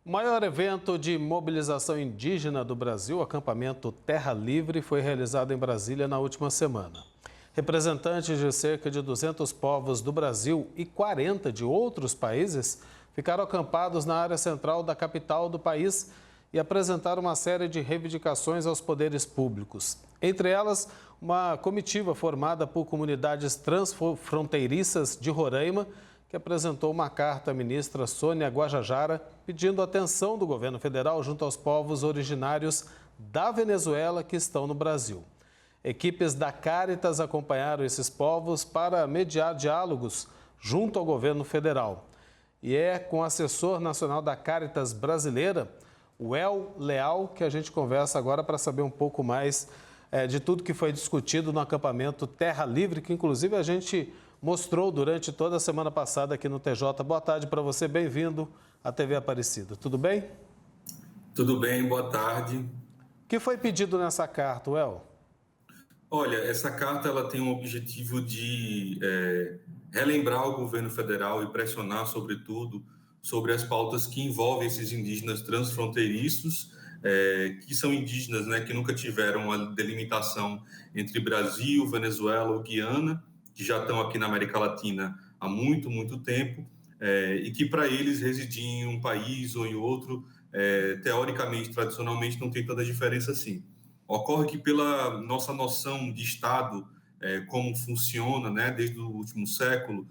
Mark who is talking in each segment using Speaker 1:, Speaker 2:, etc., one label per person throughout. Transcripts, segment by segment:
Speaker 1: O maior evento de mobilização indígena do Brasil, o acampamento Terra Livre, foi realizado em Brasília na última semana. Representantes de cerca de 200 povos do Brasil e 40 de outros países ficaram acampados na área central da capital do país e apresentaram uma série de reivindicações aos poderes públicos. Entre elas, uma comitiva formada por comunidades transfronteiriças de Roraima, que apresentou uma carta à ministra Sônia Guajajara pedindo atenção do governo federal junto aos povos originários da Venezuela que estão no Brasil. Equipes da Caritas acompanharam esses povos para mediar diálogos junto ao governo federal. E é com o assessor nacional da Caritas brasileira, o El Leal, que a gente conversa agora para saber um pouco mais de tudo que foi discutido no acampamento Terra Livre, que inclusive a gente mostrou durante toda a semana passada aqui no TJ. Boa tarde para você, bem-vindo à TV Aparecida. Tudo bem?
Speaker 2: Tudo bem, boa tarde.
Speaker 1: O que foi pedido nessa carta, El?
Speaker 2: Olha, essa carta ela tem o objetivo de relembrar o governo federal e pressionar, sobretudo, sobre as pautas que envolvem esses indígenas transfronteiriços, que são indígenas, né, que nunca tiveram a delimitação entre Brasil, Venezuela ou Guiana, que já estão aqui na América Latina há muito, muito tempo, e que para eles residir em um país ou em outro, teoricamente, tradicionalmente, não tem tanta diferença assim. Ocorre que pela nossa noção de Estado, como funciona, né, desde o último século,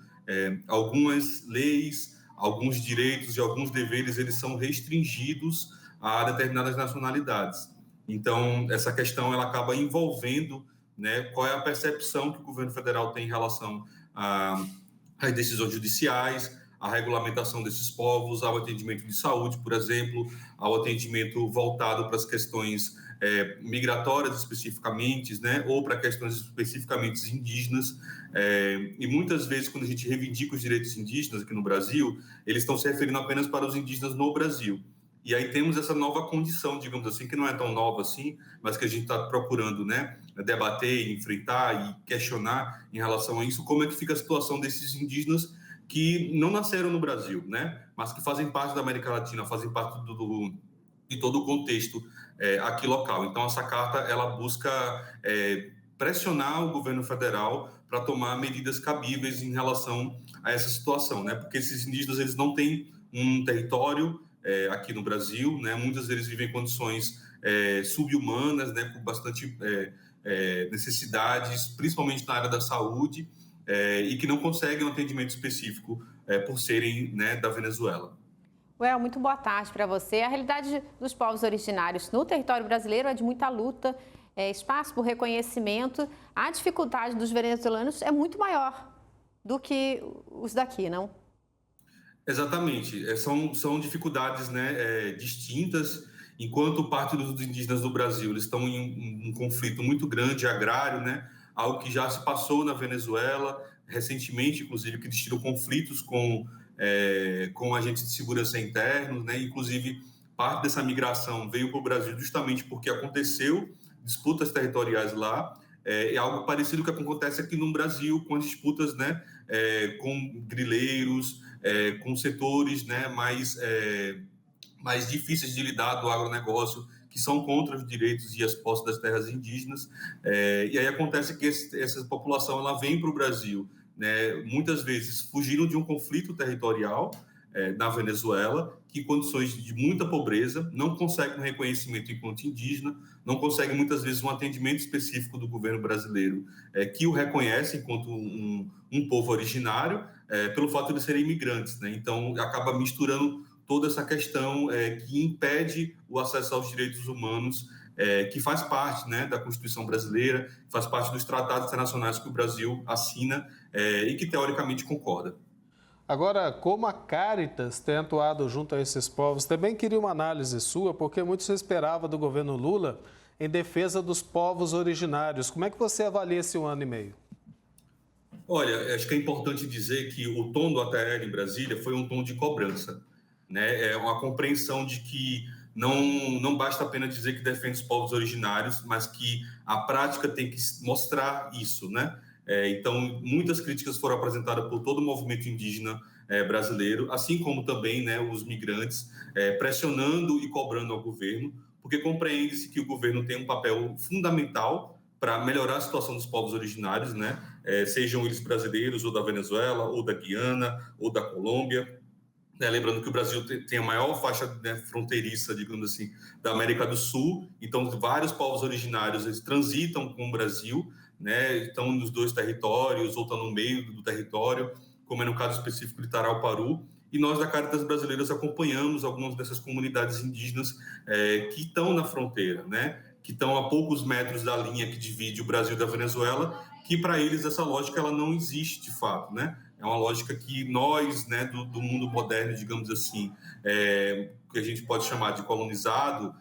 Speaker 2: algumas leis, alguns direitos e alguns deveres, eles são restringidos a determinadas nacionalidades. Então, essa questão ela acaba envolvendo, né, qual é a percepção que o governo federal tem em relação às decisões judiciais, à regulamentação desses povos, ao atendimento de saúde, por exemplo, ao atendimento voltado para as questões migratórias especificamente, né, ou para questões especificamente indígenas. E muitas vezes, quando a gente reivindica os direitos indígenas aqui no Brasil, eles estão se referindo apenas para os indígenas no Brasil. E aí temos essa nova condição, digamos assim, que não é tão nova assim, mas que a gente está procurando, né, debater, enfrentar e questionar em relação a isso, como é que fica a situação desses indígenas que não nasceram no Brasil, né, mas que fazem parte da América Latina, fazem parte de todo o contexto aqui local. Então, essa carta, ela busca pressionar o governo federal para tomar medidas cabíveis em relação a essa situação, né, porque esses indígenas, eles não têm um território aqui no Brasil, né? Muitos deles vivem em condições subhumanas, né? Com bastante necessidades, principalmente na área da saúde, e que não conseguem um atendimento específico por serem, né, da Venezuela.
Speaker 3: Well, muito boa tarde para você. A realidade dos povos originários no território brasileiro é de muita luta, espaço por reconhecimento. A dificuldade dos venezuelanos é muito maior do que os daqui, não?
Speaker 2: Exatamente, são dificuldades, né, distintas. Enquanto parte dos indígenas do Brasil eles estão em um conflito muito grande agrário, né, algo que já se passou na Venezuela recentemente, inclusive, que existiram conflitos com agentes de segurança internos, né, inclusive parte dessa migração veio para o Brasil justamente porque aconteceu disputas territoriais lá. É algo parecido que acontece aqui no Brasil com as disputas, né, com grileiros, com setores, né, mais difíceis de lidar do agronegócio, que são contra os direitos e as posses das terras indígenas. E aí acontece que essa população ela vem para o Brasil, né, muitas vezes fugindo de um conflito territorial na Venezuela, que em condições de muita pobreza, não consegue um reconhecimento enquanto indígena, não consegue muitas vezes um atendimento específico do governo brasileiro que o reconhece enquanto um povo originário, pelo fato de serem imigrantes, né? Então acaba misturando toda essa questão que impede o acesso aos direitos humanos, que faz parte, né, da Constituição brasileira, faz parte dos tratados internacionais que o Brasil assina e que teoricamente concorda.
Speaker 1: Agora, como a Caritas tem atuado junto a esses povos, também queria uma análise sua, porque muito se esperava do governo Lula em defesa dos povos originários. Como é que você avalia esse 1 ano e meio?
Speaker 2: Olha, acho que é importante dizer que o tom do ATL em Brasília foi um tom de cobrança, né? É uma compreensão de que não basta apenas dizer que defende os povos originários, mas que a prática tem que mostrar isso, né? Então, muitas críticas foram apresentadas por todo o movimento indígena brasileiro, assim como também, né, os migrantes, pressionando e cobrando ao governo, porque compreende-se que o governo tem um papel fundamental para melhorar a situação dos povos originários, né, sejam eles brasileiros ou da Venezuela, ou da Guiana, ou da Colômbia. Lembrando que o Brasil tem a maior faixa, né, fronteiriça, digamos assim, da América do Sul, então vários povos originários eles transitam com o Brasil, né, estão nos dois territórios ou estão no meio do território, como é no caso específico de Tarauparu, e nós da Caritas Brasileiras acompanhamos algumas dessas comunidades indígenas que estão na fronteira, né, que estão a poucos metros da linha que divide o Brasil da Venezuela, que para eles essa lógica ela não existe de fato, né? É uma lógica que nós, né, do mundo moderno, digamos assim, que a gente pode chamar de colonizado,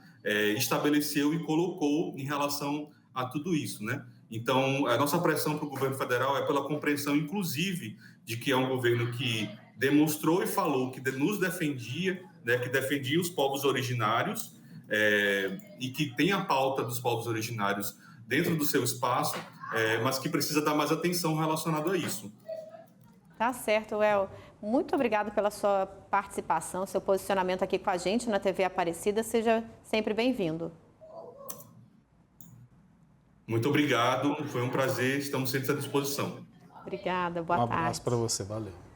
Speaker 2: estabeleceu e colocou em relação a tudo isso, né? Então, a nossa pressão para o governo federal é pela compreensão, inclusive, de que é um governo que demonstrou e falou que nos defendia, né, que defendia os povos originários e que tem a pauta dos povos originários dentro do seu espaço, mas que precisa dar mais atenção relacionada a isso.
Speaker 3: Tá certo, Well. Muito obrigada pela sua participação, seu posicionamento aqui com a gente na TV Aparecida. Seja sempre bem-vindo.
Speaker 2: Muito obrigado, foi um prazer, estamos sempre à disposição.
Speaker 3: Obrigada, boa tarde.
Speaker 1: Um abraço para você, valeu.